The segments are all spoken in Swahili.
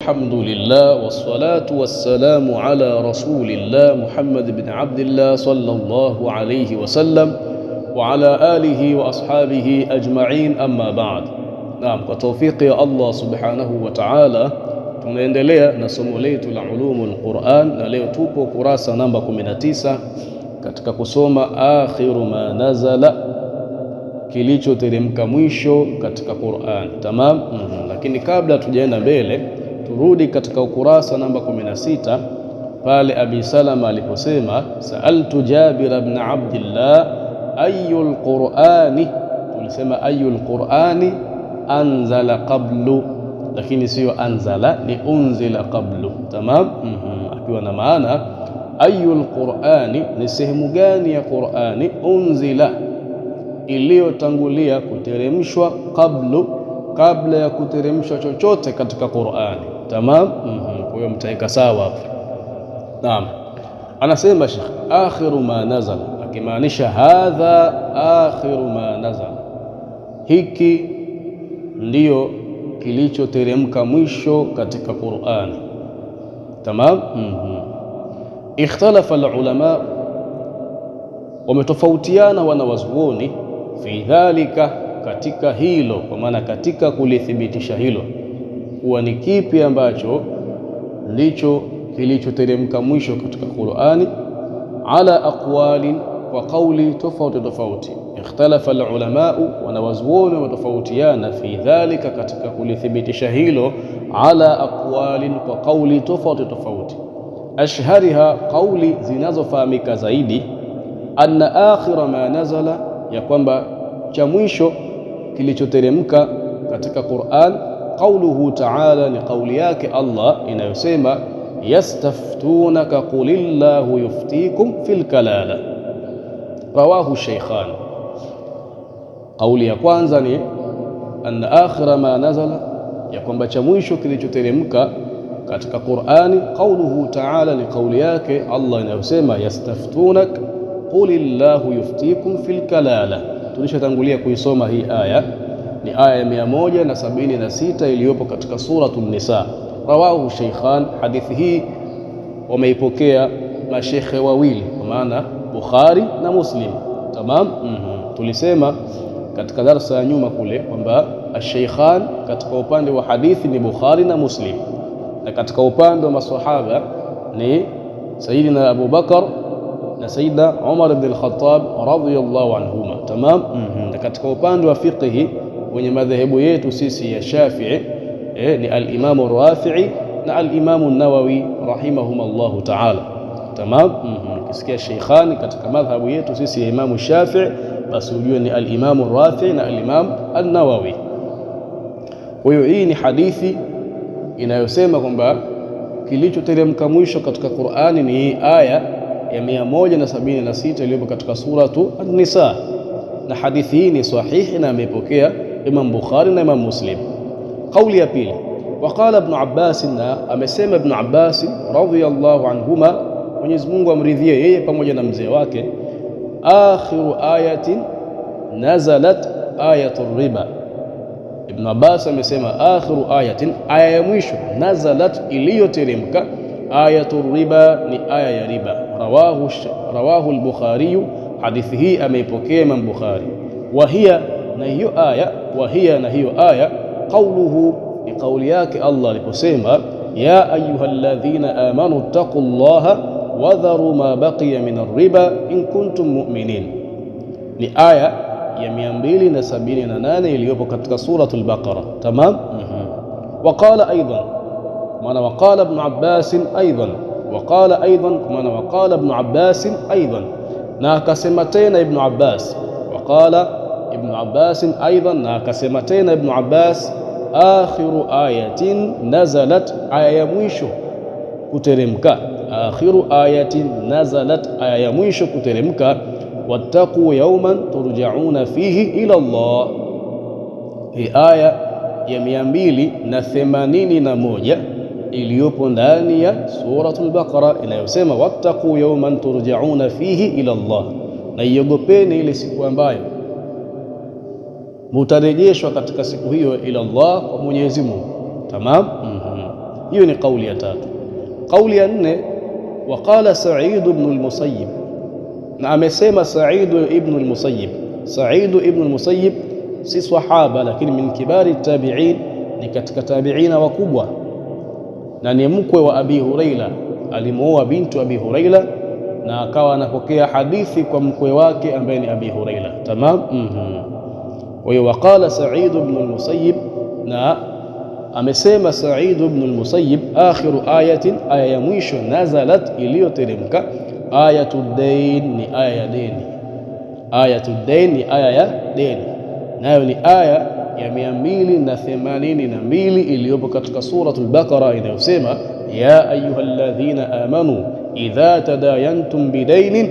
الحمد لله والصلاة والسلام على رسول الله محمد بن عبد الله صلى الله عليه وسلم وعلى آله وأصحابه أجمعين أما بعد. نعم، وتوفيق يا الله سبحانه وتعالى tunaendelea na somo letu la ulumul Qur'an, na leo tupo kurasa namba 19 katika kusoma akhiru ma nazala, kilichoteremka mwisho katika Qur'an. Tamam. Lakini kabla tujaenda mbele, turudi katika ukurasa namba 16 pale Abi Salama aliposema sa'altu Jabir ibn Abdullah ayyul Qur'ani. Tulisema ayyul Qur'ani anzala qablu, lakini sio anzala, ni unzila qablu. Tamam. Akiwa na maana ayyul Qur'ani ni sehemu gani ya Qur'ani, unzila iliyotangulia kuteremshwa qablu, kabla ya kuteremshwa chochote katika Qur'ani. Tamam. Kwa hiyo mtaika sawa hapo. Naam, anasema Sheikh akhiru ma nazala, akimaanisha hadha akhiru ma nazala, hiki ndiyo kilichoteremka mwisho katika Qur'ani. Tamam. Ikhtalafa alulama, wametofautiana wanawazuoni fi dhalika, katika hilo, kwa maana katika kulithibitisha hilo kuwa ni kipi ambacho ndicho kilichoteremka mwisho katika Qur'ani, ala aqwalin, kwa kauli tofauti tofauti. Ikhtalafa alulama, wanawazuoni wametofautiana fi dhalika, katika kulithibitisha hilo, ala aqwalin, kwa kauli tofauti tofauti. Ashhariha, kauli zinazofahamika zaidi, anna akhira ma nazala, ya kwamba cha mwisho kilichoteremka katika Qur'an, qauluhu ta'ala, ni kauli yake Allah inayosema yastaftunaka qulillahu yuftikum fil kalala, rawahu Shaykhan. Kauli ya kwanza ni anna akhira ma nazala, ya kwamba cha mwisho kilichoteremka katika Qur'ani, qauluhu ta'ala, ni kauli yake Allah inayosema yastaftunak qulillahu yuftikum fil kalala. Tulishatangulia kuisoma hii aya, ni aya ya 176 iliyopo katika suratul Nisa. Rawahu Shaykhan, hadithi hii wameipokea mashekhe wawili, kwa maana Bukhari na Muslim. Tamam. Tulisema katika darasa ya nyuma kule kwamba Shaykhan katika upande wa hadithi ni Bukhari na Muslim, na katika upande wa maswahaba ni Sayyidina Abu Bakar na Sayyidina Umar ibn al-Khattab radhiyallahu anhuma. Tamam. Na katika upande wa fiqhi wenye madhehebu yetu sisi ya Shafi'i ni al-Imam ar-Rafi'i na al-Imam an-Nawawi rahimahumullahu ta'ala. Tamam. Ukisikia Shaykhani katika madhhabu yetu sisi ya Imam Shafi'i, basi ujue ni al-Imam ar-Rafi'i na al-Imam an-Nawawi. Kwa hiyo hii ni hadithi inayosema kwamba kilichoteremka mwisho katika Qur'ani ni hii aya ya 176 iliyopo katika suratu An-Nisa, na hadithi hii ni sahihi na amepokea Imam Bukhari na Imam Muslim. Kauli ya pili, waqala Ibn Abbas, na amesema Ibn Abbas radhiyallahu anhuma, Mwenyezi Mungu amridhie yeye pamoja na mzee wake, akhiru ayatin nazalat ayatul riba. Ibn Abbas amesema akhiru ayatin, aya ya mwisho, nazalat, iliyoteremka, ayatul riba, ni aya ya riba. Rawahu al-Bukhari, hadithi hii ameipokea Imam Bukhari. Wahiya, na hiyo aya, wahiya, na hiyo aya, qauluhu, ni kauli yake Allah aliposema ya ayyuhalladhina amanu taqullaha wadharu ma baqiya min ar-riba in kuntum mu'minin, ni aya ya 278 iliyopo katika suratul Baqara. Tamam. Waqala aidan, maana waqala Ibn Abbas aidan, waqala aidan, maana waqala Ibn Abbas aidan, na akasema tena Ibn Abbas, waqala Ibn Abbas aidan, na akasema tena Ibn Abbas, akhiru ayatin nazalat, aya ya mwisho kuteremka, akhiru ayatin nazalat, aya ya mwisho kuteremka, wattaqu yawman turja'una fihi ila Allah. Hii aya ya 281 iliyopo ndani ya suratul Baqara inayosema wattaqu yawman turja'una fihi ila Allah, na iogopeni ile siku ambayo mutarejeshwa katika siku hiyo ila Allah, kwa Mwenyezi Mungu. Tamam. Hiyo ni kauli ya tatu. Kauli ya nne, waqala Sa'id ibn al-Musayyib, na amesema Sa'id ibn al-Musayyib. Sa'id ibn al-Musayyib si sahaba, lakini min kibari tabi'in, ni katika tabi'ina wakubwa, na ni mkwe wa Abi Huraira. Alimuoa bintu Abi Huraira na akawa anapokea hadithi kwa mkwe wake ambaye ni Abi Huraira. Tamam. Kwa hiyo waqala Sa'id ibn al-Musayyib, na amesema Sa'id ibn al-Musayyib, akhiru ayatin, aya ya mwisho, nazalat, iliyoteremka, ayatud dain, ni aya ya deni. Ayatud dain ni aya ya deni, nayo ni aya ya 282 iliyopo katika suratul Baqara inayosema ya ayyuhalladhina amanu idha tadayantum bidainin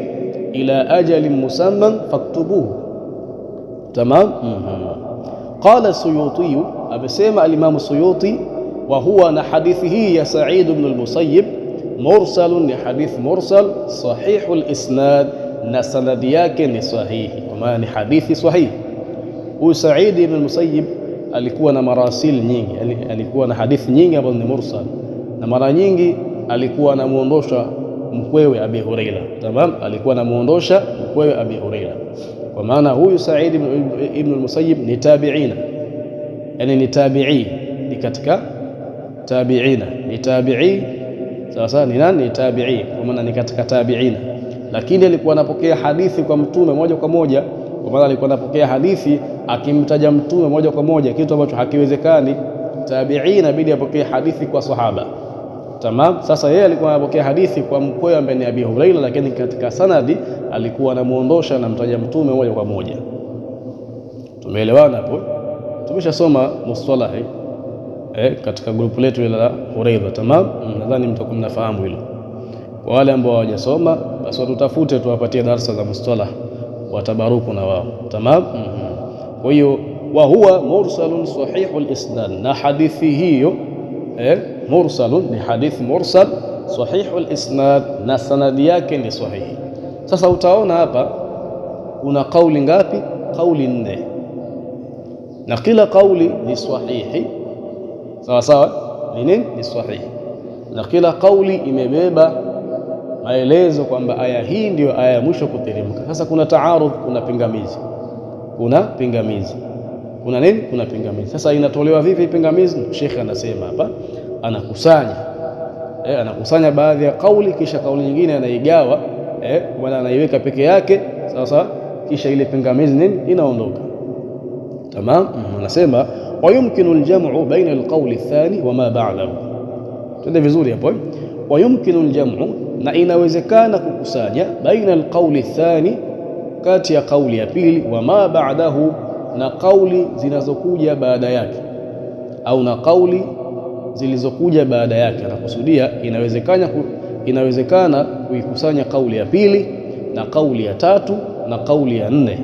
ila ajalin musamman faktubuhu. Tamam. Qala Suyuti, amesema al-Imam Suyuti, wa huwa, na hadithi hii ya Sa'id ibn al-Musayyib, mursalun, ni hadith mursal, sahihul isnad, na sanadi yake ni sahihi, kwa maana ni hadithi sahihi. Huyu Sa'id ibn al-Musayyib alikuwa na marasil nyingi, alikuwa na hadithi nyingi ambazo ni mursal, na mara nyingi alikuwa anamuondosha mkwewe Abi Huraira. Tamam, alikuwa anamuondosha mkwewe Abi Huraira, kwa maana huyu Sa'id ibn al-Musayyib ni tabi'ina, yani ni tabi'i, ni katika tabi'ina, ni tabi'i. Sasa ni nani? Ni tabi'i, kwa maana ni katika tabi'ina, lakini alikuwa anapokea hadithi kwa mtume moja kwa moja, kwa maana alikuwa anapokea hadithi akimtaja mtume moja kwa moja, kitu ambacho hakiwezekani. Tabi'ina inabidi apokee hadithi kwa sahaba. Tamam. Sasa yeye alikuwa anapokea hadithi kwa mkwewe ambaye ni Abi Huraira, lakini katika sanadi alikuwa anamuondosha na mtaja mtume moja kwa moja. Tumeelewana hapo? Tumeshasoma mustalahi katika grupu letu la Huraira. Tamam, nadhani mtakuwa mnafahamu hilo. Kwa wale ambao hawajasoma, basi watutafute tuwapatie darasa za mustalah, watabaruku na wao. Tamam. Kwa hiyo wa huwa mursalun sahihul isnad, na hadithi hiyo mursalun, ni hadithi mursal sahihul isnad, na sanadi yake ni sahihi. Sasa utaona hapa kuna kauli ngapi? Kauli 4, na kila kauli ni sahihi. Sawa sawa, ni nini? Ni sahihi, na kila kauli imebeba maelezo kwamba aya hii ndio aya ya mwisho kuteremka. Sasa kuna taarudh, kuna pingamizi, kuna nini? Kuna pingamizi. Sasa inatolewa vipi pingamizi? Sheikh anasema hapa, anakusanya baadhi ya kauli, kisha kauli nyingine anaigawa, maana anaiweka peke yake. Sasa kisha ile pingamizi nini? Inaondoka. Tamam. Anasema wa yumkinu al-jam'u baina al-qawli ath-thani wa ma ba'dahu. Twende vizuri hapo. Wa yumkinu al-jam'u, na inawezekana kukusanya, baina al-qawli ath-thani, kati ya kauli ya pili, wa ma ba'dahu, na kauli zinazokuja baada yake, au na kauli zilizokuja baada yake. Anakusudia inawezekana kuikusanya kauli ya pili na kauli ya tatu na kauli ya 4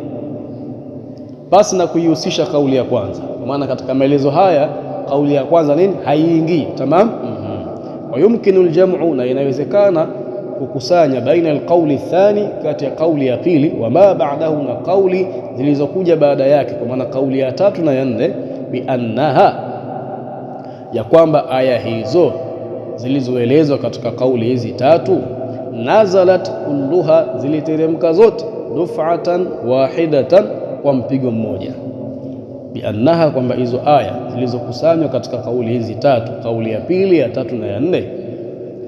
basi na kuihusisha kauli ya kwanza, kwa maana katika maelezo haya kauli ya kwanza nini? Haiingii. Tamam. Wa yumkinu al-jam'u, na inawezekana kukusanya baina al-qawli ath-thani, kati ya kauli ya pili, wa ma ba'dahu, na kauli zilizokuja baada yake, kwa maana kauli ya tatu na ya 4, bi annaha, ya kwamba aya hizo zilizoelezwa katika kauli hizi tatu, nazalat kulluha, ziliteremka zote, duf'atan wahidatan, kwa mpigo mmoja. Bi annaha, kwamba hizo aya zilizokusanywa katika kauli hizi tatu, kauli ya pili, ya tatu na ya 4,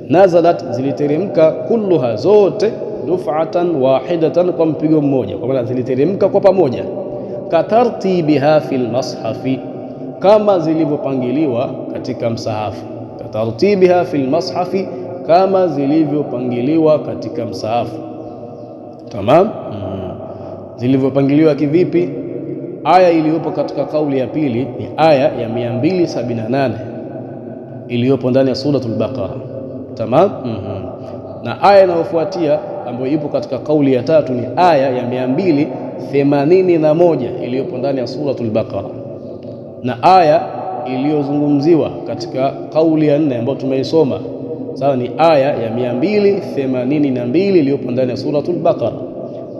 nazalat, ziliteremka, kulluha, zote, duf'atan wahidatan, kwa mpigo mmoja, kwa maana ziliteremka kwa pamoja. Katartibiha fil mashafi, kama zilivyopangiliwa katika msahafu. Katartibiha fil mashafi, kama zilivyopangiliwa katika msahafu. Tamam. Zilivyopangiliwa kivipi? Aya iliyopo katika kauli ya pili ni aya ya 278 iliyopo ndani ya suratul Baqara. Tamam. Na aya inayofuatia ambayo ipo katika kauli ya tatu ni aya ya 281 iliyopo ndani ya suratul Baqara, na aya iliyozungumziwa katika kauli ya 4 ambayo tumeisoma sawa ni aya ya 282 iliyopo ndani ya suratul Baqara.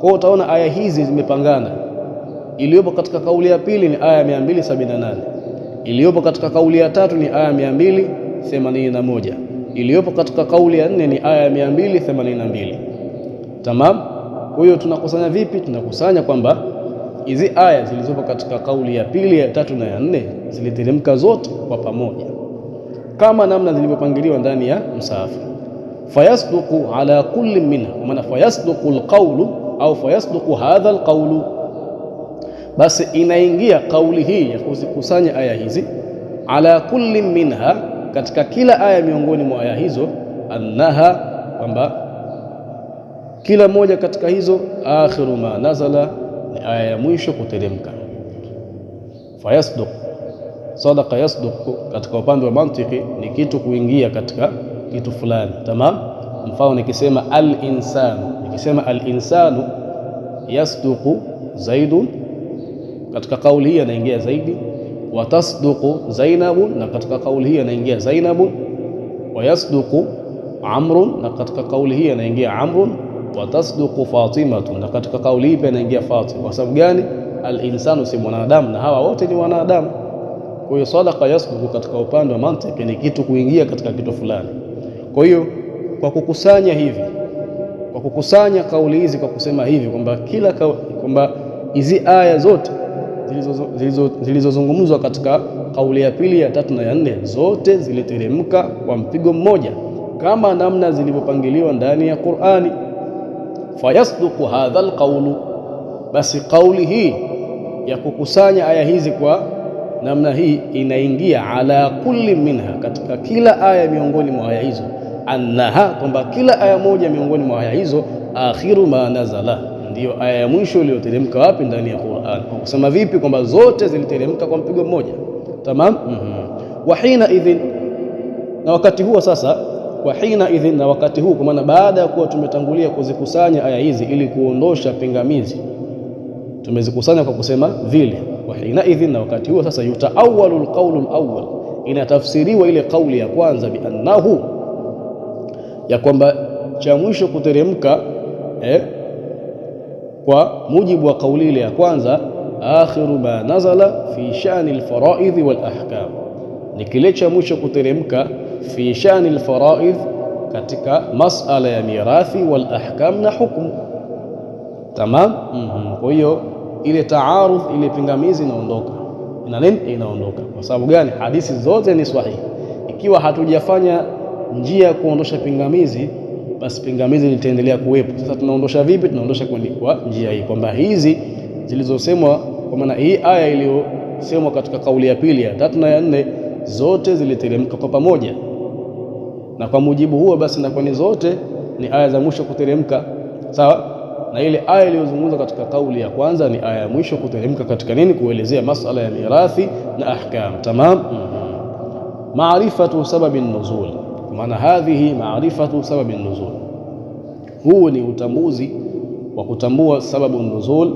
Kwa hiyo utaona aya hizi zimepangana. Iliyopo katika kauli ya pili ni aya ya 278, iliyopo katika kauli ya tatu ni aya ya 281. Iliyopo katika kauli ya 4 ni aya 282. Tamam. Kwa hiyo tunakusanya vipi? Tunakusanya kwamba hizi aya zilizopo katika kauli ya pili, ya tatu na ya 4 ziliteremka zote kwa pamoja kama namna zilivyopangiliwa ndani ya msahafu. Fayasduqu ala kulli minha, maana fayasduqu alqawlu au fayasduqu hadha alqawlu, basi inaingia kauli hii ya kuzikusanya aya hizi ala kulli minha, katika kila aya miongoni mwa aya hizo, annaha, kwamba kila moja katika hizo akhiru ma nazala, ni aya ya mwisho kuteremka. Fayasduq, sadaqa yasduq, katika upande wa mantiki ni kitu kuingia katika kitu fulani. Tamam. Mfano nikisema al-insanu yasduqu zaidun, katika kauli hii anaingia zaidi. Wa tasduqu zainabun, na katika kauli hii anaingia zainabun. Wa yasduqu amrun, na katika kauli hii anaingia amrun. Wa tasduqu fatimatun, na katika kauli hii pia anaingia Fatima. Kwa sababu gani? Al-insanu si mwanadamu na hawa wote ni wanadamu. Kwa hiyo sadaqa yasduqu katika upande wa mantiki ni kitu kuingia katika kitu fulani. Kwa hiyo kwa kukusanya kauli hizi, kwa kusema hivi kwamba hizi aya zote zilizozungumzwa katika kauli ya pili, ya tatu na ya 4 zote ziliteremka kwa mpigo mmoja kama namna zilivyopangiliwa ndani ya Qur'ani. Fayasduqu hadha alqawlu, basi kauli hii ya kukusanya aya hizi kwa namna hii inaingia ala kulli minha, katika kila aya miongoni mwa aya hizo, annaha, kwamba kila aya moja miongoni mwa aya hizo akhiru ma nazala, ndiyo aya ya mwisho iliyoteremka wapi? Ndani ya Qur'an. Kwa kusema vipi? Kwamba zote ziliteremka kwa mpigo mmoja. Tamam. Wa hina idhin, na wakati huo sasa, wa hina idhin, na wakati huu, kwa maana baada ya kuwa tumetangulia kuzikusanya aya hizi ili kuondosha pingamizi, tumezikusanya kwa kusema vile. Wa hina idhin, na wakati huo sasa, yutaawalu alqawlu alawwal, inatafsiriwa ile kauli ya kwanza, bi annahu, ya kwamba cha mwisho kuteremka kwa mujibu wa kauli ile ya kwanza, akhiru ma nazala fi sha'ni alfaraidh wal ahkam, ni kile cha mwisho kuteremka fi sha'ni alfaraidh, katika masala ya mirathi, wal ahkam, na hukumu. Tamam. Kwa hiyo ile taarudh, ile pingamizi inaondoka. Inaondoka. Kwa sababu gani? Hadithi zote ni sahihi. Ikiwa hatujafanya njia ya kuondosha pingamizi, basi pingamizi litaendelea kuwepo. Sasa tunaondosha vipi? Tunaondosha kwa njia hii, kwamba hizi zilizosemwa, kwa maana hii aya iliyosemwa katika kauli ya pili, ya tatu na ya 4 zote ziliteremka kwa pamoja, na kwa mujibu huo basi na kwani zote ni aya za mwisho kuteremka. Sawa. Na ile aya iliyozungumzwa katika kauli ya kwanza ni aya ya mwisho kuteremka katika nini? Kuelezea masala ya mirathi na ahkam. Tamam. Maarifatu sababi nuzul, maana hadhihi maarifatu sababi nuzul, huu ni utambuzi wa kutambua sababu nuzul.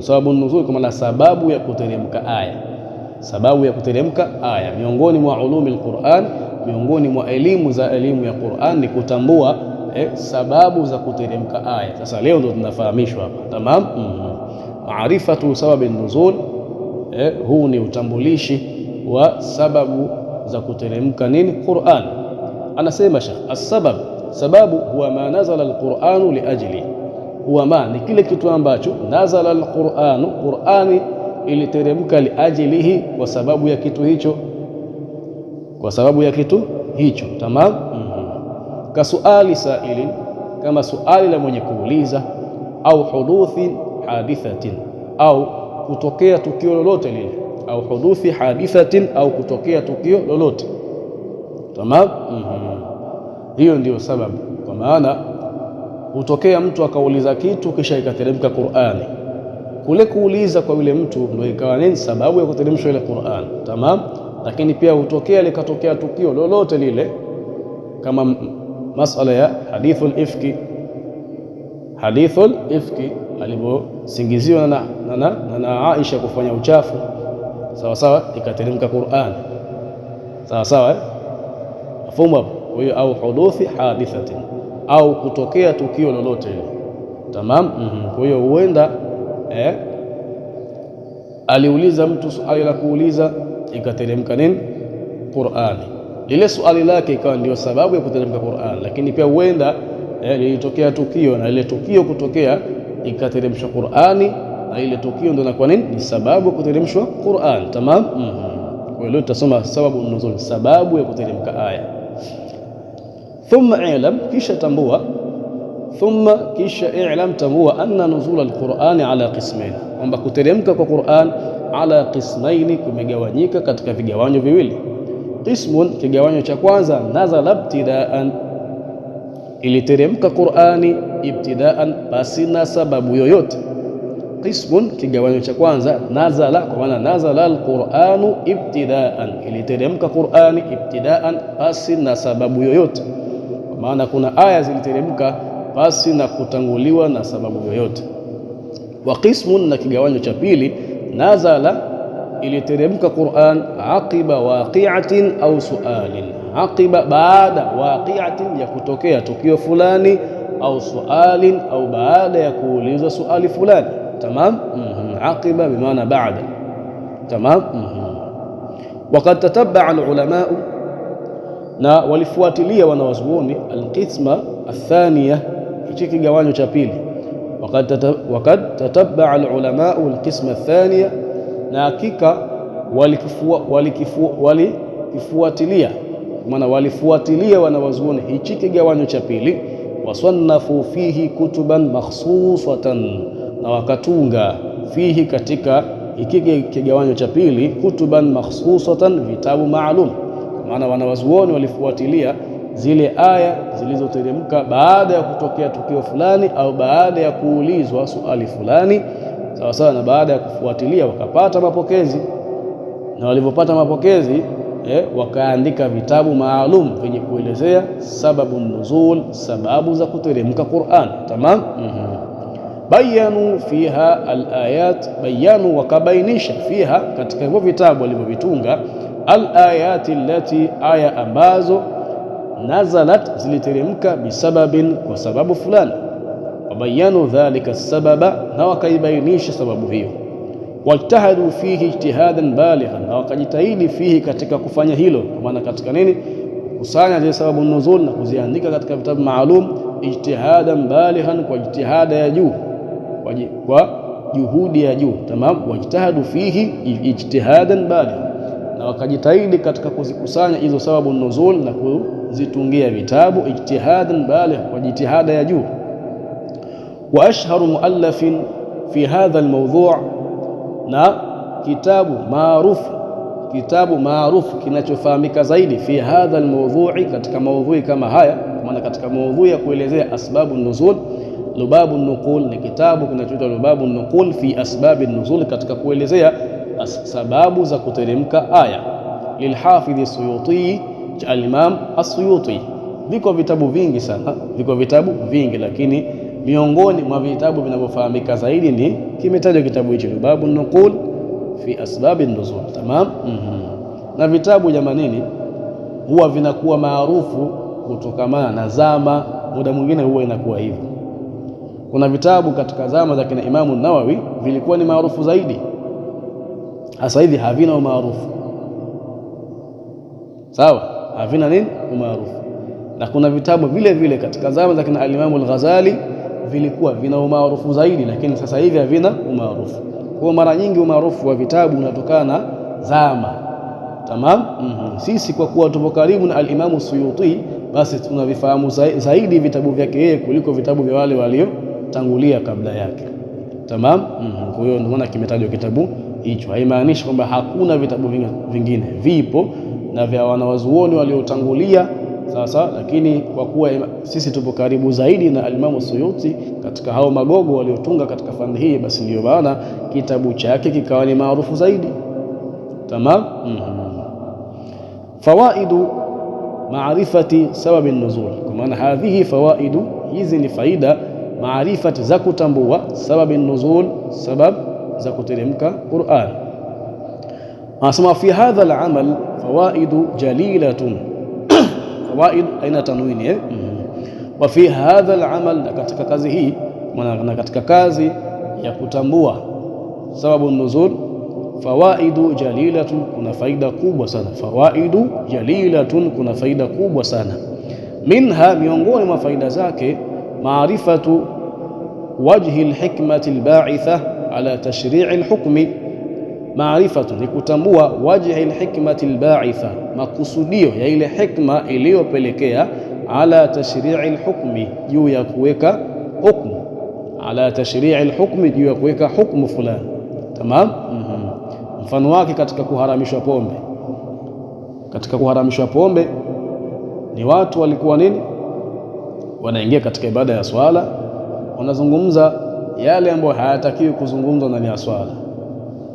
Sababu nuzul kwa maana sababu ya kuteremka aya. Sababu ya kuteremka aya miongoni mwa ulumi alquran, miongoni mwa elimu ya Qur'an ni kutambua sababu za kuteremka aya. Sasa leo ndo tunafahamishwa hapa. Tamam. Maarifatu sababi nuzul, huu ni utambulishi wa sababu za kuteremka nini? Qur'an. Anasema Sheikh, as-sabab, sababu huwa ma nazala al-Qur'anu li ajli, huwa ma, ni kile kitu ambacho nazala al-Qur'anu, Qur'ani iliteremka li ajlihi, kwa sababu ya kitu hicho. Tamam. Kasuali sailin, kama suali la mwenye kuuliza, au huduthi hadithatin, au kutokea tukio lolote lile, au huduthi hadithatin, au kutokea tukio lolote. Tamam. Hiyo ndiyo sababu, kwa maana hutokea mtu akauliza kitu kisha ikateremka Qur'ani. Kule kuuliza kwa yule mtu ndio ikawa nini? Sababu ya kuteremshwa ile Qur'an. Tamam. Lakini pia hutokea likatokea tukio lolote lile, kama masala ya hadithul ifki aliposingiziwa na Aisha kufanya uchafu, sawa, ikateremka Qur'an. Sawa. Mfumo hapo. Kwa hiyo au huduthi hadithatin, au kutokea tukio lolote hilo. Tamam. Kwa hiyo huenda aliuliza mtu swali la kuuliza, ikateremka nini? Qur'ani. lile swali lake ikawa ndio sababu ya kuteremka Qur'an, lakini pia huenda lilitokea tukio na ile tukio kutokea ikateremshwa Qur'ani, na ile tukio ndio inakuwa nini? Ni sababu ya kuteremshwa Qur'an. Tamam. Kwa hiyo tutasoma sababu nuzul, sababu ya kuteremka aya. Thumma i'lam, kisha tambua, thumma kisha i'lam, tambua anna nuzul al-Qur'ani ala qismain, kwamba kuteremka kwa Qur'an ala qismaini, kumegawanyika katika vigawanyo viwili. Qismun, kigawanyo cha kwanza, nazala ibtidaan, iliteremka Qur'ani ibtidaan, pasina sababu yoyote. Qismun, kigawanyo cha kwanza, nazala, kwa maana nazala al-Qur'anu ibtidaan, iliteremka Qur'ani ibtidaan, pasina sababu yoyote, kwa maana kuna aya ziliteremka pasi na kutanguliwa na sababu yoyote. Wa qismun, na kigawanyo cha pili, nazala, iliteremka Qur'an aqiba waqi'atin au su'alin, aqiba, baada, waqi'atin, ya kutokea tukio fulani, au su'alin, au baada ya kuulizwa suali fulani. Tamam. Aqiba bimaana baada. Tamam. Waqad tatabba'a al-ulama, na walifuatilia wanawazuoni, al-qisma athaniya, hichi kigawanyo cha pili. Waqad tatabba'a al-ulama al-qisma athaniya, na hakika walikifuatilia, maana walifuatilia wanawazuoni hichi kigawanyo cha pili. Wasannafu fihi kutuban makhsusatan, na wakatunga fihi, katika hiki kigawanyo cha pili, kutuban makhsusatan, vitabu maalum. Kwa maana wanawazuoni walifuatilia zile aya zilizoteremka baada ya kutokea tukio fulani au baada ya kuulizwa suali fulani, sawa sawa, na baada ya kufuatilia wakapata mapokezi, na walivyopata mapokezi wakaandika vitabu maalum vyenye kuelezea sababu nuzul, sababu za kuteremka Qur'an. Tamam. Bayanu fiha al-ayat, bayanu, wakabainisha, fiha, katika hivyo vitabu walivyovitunga, al-ayati allati, aya ambazo, nazalat, ziliteremka, bisababin, kwa sababu fulani. Wabayanu dhalika sababa, na wakaibainisha sababu hiyo. Wajtahadu fihi ijtihadan balighan, na wakajitahidi fihi, katika kufanya hilo, kwa maana katika nini? Kusanya zile sababu nuzul na kuziandika katika vitabu maalum, ijtihadan balighan, kwa ijtihada ya juu, kwa juhudi ya juu. Tamam. Wajtahadu fihi ijtihadan balighan, na wakajitahidi katika kuzikusanya hizo sababu nuzul na kuzitungia vitabu ijtihadan baligh, kwa jitihada ya juu. Wa ashharu muallafin fi hadha almawdhu', na kitabu maarufu kinachofahamika zaidi, fi hadha almawdhu'i, katika maudhui kama haya, maana katika maudhui ya kuelezea asbabu nuzul, lubabu nuqul, ni kitabu kinachoitwa lubabu nuqul fi asbabi nuzul, katika kuelezea sababu za kuteremka aya, lilhafidhi Suyuti, cha al-Imam as-Suyuti. Viko vitabu vingi sana, viko vitabu vingi, lakini miongoni mwa vitabu vinavyofahamika zaidi ni kimetajwa kitabu hichi, lubabu nuqul fi asbabi nuzul. Tamam. Na vitabu jamanini huwa vinakuwa maarufu kutokamana na zama, muda mwingine huwa inakuwa hivyo. Kuna vitabu katika zama za kina Imamu Nawawi vilikuwa ni maarufu zaidi, hasa hivi havina umaarufu, sawa, havina nini? Umaarufu. Na kuna vitabu vile vile katika zama za kina al-Imamu al-Ghazali vilikuwa vina umaarufu zaidi, lakini sasa hivi havina umaarufu. Kwa mara nyingi umaarufu wa vitabu unatokana na zama. Tamam. Sisi kwa kuwa tupo karibu na al-Imamu Suyuti, basi tunavifahamu zaidi vitabu vyake yeye kuliko vitabu vya wale waliotangulia kabla yake. Tamam. Kwa hiyo ndio maana kimetajwa kitabu hicho. Haimaanishi kwamba hakuna vitabu vingine, vipo na vya wanawazuoni waliotangulia, sawa, lakini kwa kuwa sisi tupo karibu zaidi na al-Imamu Suyuti katika hao magogo waliotunga katika fani hii, basi ndio maana kitabu chake kikawa ni maarufu zaidi. Tamam. Fawaidu maarifati sababi nuzul, kwa maana hadhihi fawaidu, hizi ni faida, maarifati, za kutambua, sababi nuzul, sabab za kuteremka Qur'an. Anasema fi hadha al-amal fawaidu jalilatun, fawaid aina tanwini wa fi hadha al-amal, na katika kazi hii, maana katika kazi ya kutambua sababu nuzul, fawaidu jalilatun, kuna faida kubwa sana. Fawaidu jalilatun, kuna faida kubwa sana. Minha, miongoni mwa faida zake, maarifatu wajhi alhikmati alba'itha ala tashri'i alhukmi. Maarifatu ni kutambua wajhi alhikmati alba'itha, makusudio ya ile hikma iliyopelekea, ala tashri'i alhukmi, juu ya kuweka hukmu, ala tashri'i alhukmi, juu ya kuweka hukmu fulani. Tamam. Mfano wake katika kuharamishwa pombe. Katika kuharamishwa pombe ni watu walikuwa nini, wanaingia katika ibada ya swala, wanazungumza yale ambayo hayatakiwi kuzungumzwa ndani ya swala.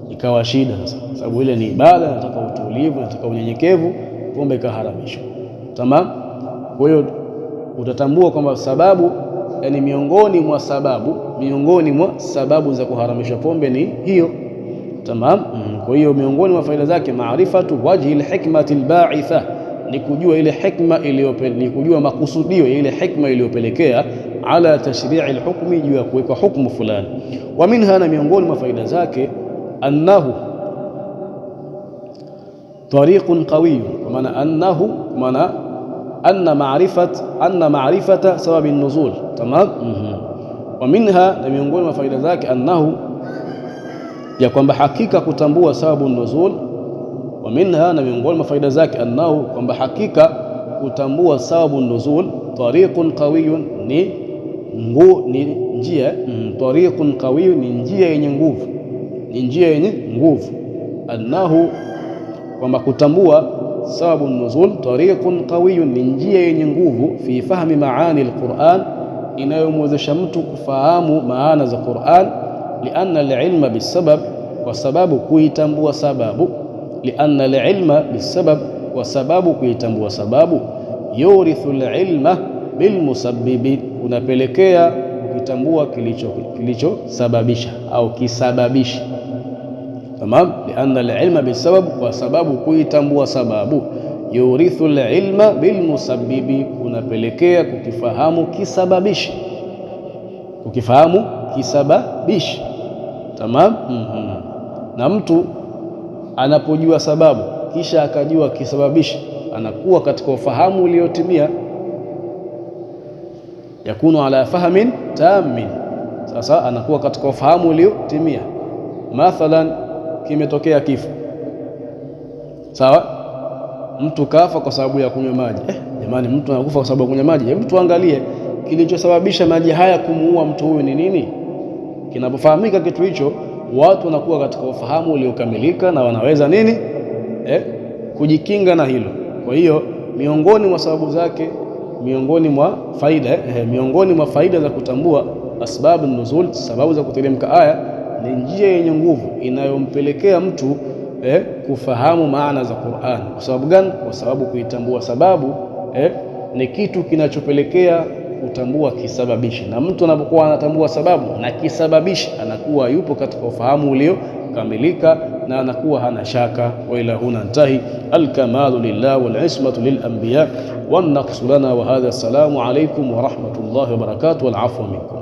Ikawa shida sasa, sababu ile ni ibada, nataka utulivu, nataka unyenyekevu, pombe ikaharamishwa. Tamam. Kwa hiyo utatambua kwamba sababu, yani miongoni mwa sababu za kuharamishwa pombe ni hiyo. Tamam. Kwa hiyo miongoni mwa faida zake, maarifatu wajhi alhikmati alba'itha, ni kujua ile hikma ni kujua makusudio ya ile hikma iliyopelekea, ala tashri'i alhukmi, juu ya kuweka hukumu fulani. Wa minha, na miongoni mwa faida zake, annahu tariqun qawiy, kwa maana annahu, maana anna ma'rifata sabab an-nuzul. Tamam. Wa minha, na miongoni mwa faida zake, annahu, ya kwamba hakika kutambua sababu an-nuzul. Wa minha, na miongoni mwa faida zake, annahu, kwamba hakika kutambua sababu an-nuzul, tariqun qawiy, ni njia, tariqun qawiy, ni njia yenye nguvu, ni njia yenye nguvu. Annahu, kwamba kutambua sababu nuzul, tariqun qawiyyun, ni njia yenye nguvu, fi fahmi maani alquran, inayomwezesha mtu kufahamu maana za Qur'an. Lianna alilma bisabab, kwa sababu kuitambua sababu. Lianna alilma bisabab, kwa sababu kuitambua sababu. Yurithu alilma bilmusabbibi, unapelekea kukitambua kilichosababisha au kisababishi. Tamam. Lianna alilma bisabab, kwa sababu kuitambua sababu. Yurithu alilma bilmusabbibi, unapelekea kukifahamu kisababishi, Tamam. Na mtu anapojua sababu kisha akajua kisababishi, anakuwa katika ufahamu uliotimia, yakunu ala fahmin tammin. Sasa anakuwa katika ufahamu uliotimia. Mathalan, kimetokea kifo, sawa, mtu kafa kwa sababu ya kunywa maji. Jamani, mtu anakufa kwa sababu ya kunywa maji. Hebu tuangalie kilichosababisha maji haya kumuua mtu huyu ni nini. Kinapofahamika kitu hicho, watu wanakuwa katika ufahamu uliokamilika na wanaweza nini, kujikinga na hilo. Kwa hiyo miongoni mwa sababu zake, miongoni mwa faida za kutambua asbabu nuzul, sababu za kuteremka aya, ni njia yenye nguvu inayompelekea mtu kufahamu maana za Qur'an. Kwa sababu gani? Kwa sababu kuitambua sababu ni kitu kinachopelekea kutambua kisababishi, na mtu anapokuwa anatambua sababu na kisababishi, anakuwa yupo katika ufahamu uliokamilika na anakuwa hana shaka. Wa ila huna ntahi. Alkamalu lillah wal ismatu lil anbiya wan naqsu lana wa hadha. Assalamu alaykum wa rahmatullahi wa barakatuh wal afwa minkum.